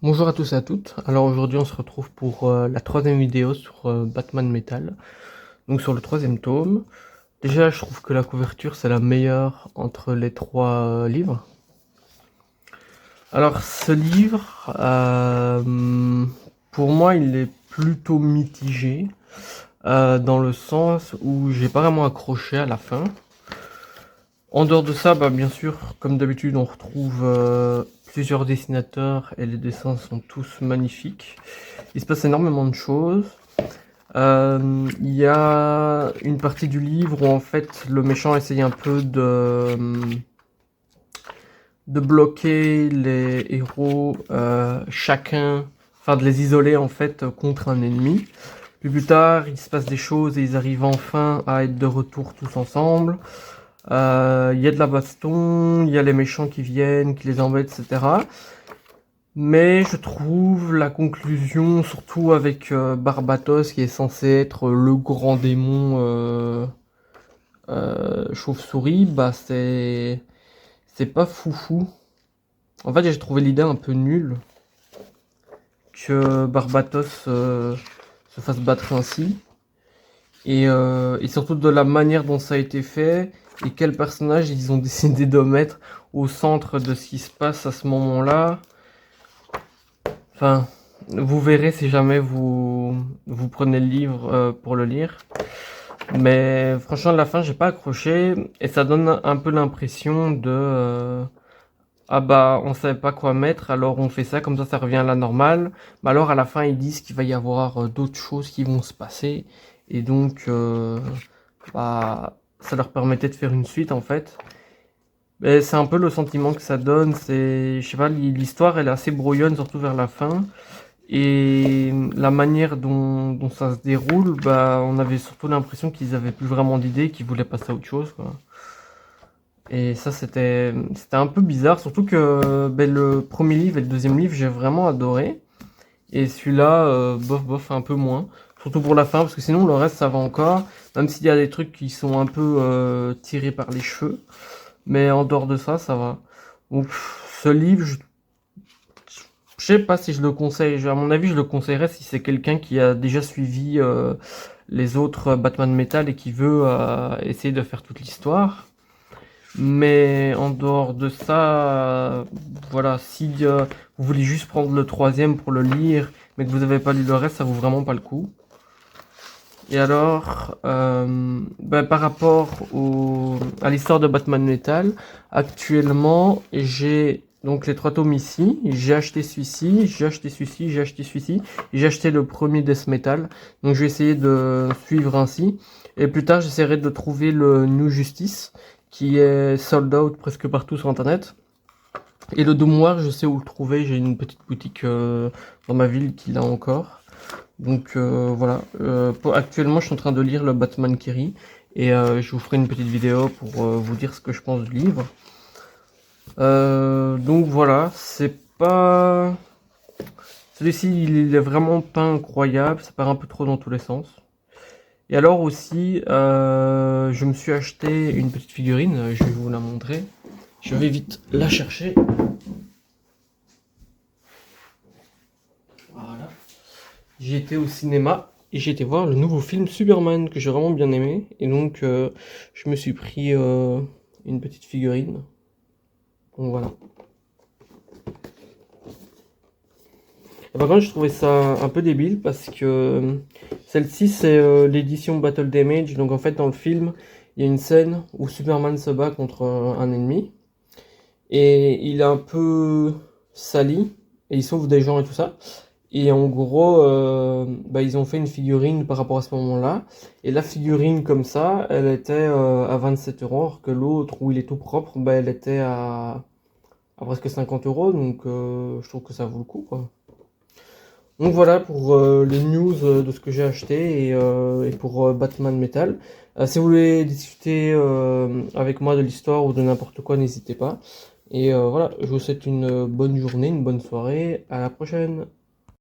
Bonjour à tous et à toutes. Alors aujourd'hui on se retrouve pour la troisième vidéo sur Batman Metal. Donc sur le troisième tome. Déjà je trouve que la couverture c'est la meilleure entre les trois livres. Alors ce livre, pour moi il est plutôt mitigé. Dans le sens où j'ai pas vraiment accroché à la fin. En dehors de ça, bien sûr, comme d'habitude, on retrouve plusieurs dessinateurs et les dessins sont tous magnifiques. Il se passe énormément de choses. Il y a une partie du livre où en fait le méchant essaye un peu de bloquer les héros chacun, enfin de les isoler en fait contre un ennemi. Puis plus tard, il se passe des choses et ils arrivent enfin à être de retour tous ensemble. Il y a de la baston, il y a les méchants qui viennent, qui les embêtent, etc. Mais je trouve la conclusion, surtout avec Barbatos, qui est censé être le grand démon chauve-souris, c'est pas foufou. En fait, j'ai trouvé l'idée un peu nulle que Barbatos se fasse battre ainsi. Et surtout de la manière dont ça a été fait et quel personnage ils ont décidé de mettre au centre de ce qui se passe à ce moment-là. Enfin, vous verrez si jamais vous prenez le livre pour le lire. Mais franchement, à la fin, j'ai pas accroché et ça donne un peu l'impression de ah bah on savait pas quoi mettre, alors on fait ça comme ça revient à la normale. Mais alors à la fin ils disent qu'il va y avoir d'autres choses qui vont se passer et donc bah ça leur permettait de faire une suite en fait. Mais c'est un peu le sentiment que ça donne, c'est je sais pas, l'histoire elle est assez brouillonne surtout vers la fin et la manière dont ça se déroule, bah on avait surtout l'impression qu'ils avaient plus vraiment d'idées, qu'ils voulaient passer à autre chose quoi. Et ça, c'était un peu bizarre, surtout que le premier livre et le deuxième livre, j'ai vraiment adoré. Et celui-là, bof, un peu moins. Surtout pour la fin, parce que sinon, le reste, ça va encore. Même s'il y a des trucs qui sont un peu tirés par les cheveux. Mais en dehors de ça, ça va. Donc, ce livre, je sais pas si je le conseille. À mon avis, je le conseillerais si c'est quelqu'un qui a déjà suivi les autres Batman Metal et qui veut essayer de faire toute l'histoire. Mais en dehors de ça, voilà, si vous voulez juste prendre le troisième pour le lire, mais que vous n'avez pas lu le reste, ça vaut vraiment pas le coup. Et alors, par rapport à l'histoire de Batman Metal, actuellement, j'ai donc les trois tomes ici, j'ai acheté celui-ci, j'ai acheté celui-ci, j'ai acheté celui-ci, j'ai acheté le premier Death Metal, donc je vais essayer de suivre ainsi, et plus tard j'essaierai de trouver le New Justice, qui est sold out presque partout sur internet, et le Doom Noir je sais où le trouver, j'ai une petite boutique dans ma ville qui l'a encore. Donc voilà, actuellement je suis en train de lire le Batman Kerry et je vous ferai une petite vidéo pour vous dire ce que je pense du livre. Donc voilà, c'est pas... Celui-ci il est vraiment pas incroyable, ça part un peu trop dans tous les sens. Et alors aussi, je me suis acheté une petite figurine, je vais vous la montrer. Je vais vite la chercher. Voilà. J'ai été au cinéma et j'ai été voir le nouveau film Superman que j'ai vraiment bien aimé. Et donc, je me suis pris une petite figurine. Donc voilà. Et par contre, je trouvais ça un peu débile parce que celle-ci, c'est l'édition Battle Damage. Donc en fait, dans le film, il y a une scène où Superman se bat contre un ennemi. Et il est un peu sali. Et il sauve des gens et tout ça. Et en gros, ils ont fait une figurine par rapport à ce moment-là. Et la figurine comme ça, elle était à 27 €, alors que l'autre, où il est tout propre, elle était à presque 50 €. Donc je trouve que ça vaut le coup, quoi. Donc voilà pour les news de ce que j'ai acheté et pour Batman Metal. Si vous voulez discuter avec moi de l'histoire ou de n'importe quoi, n'hésitez pas. Et voilà, je vous souhaite une bonne journée, une bonne soirée. À la prochaine.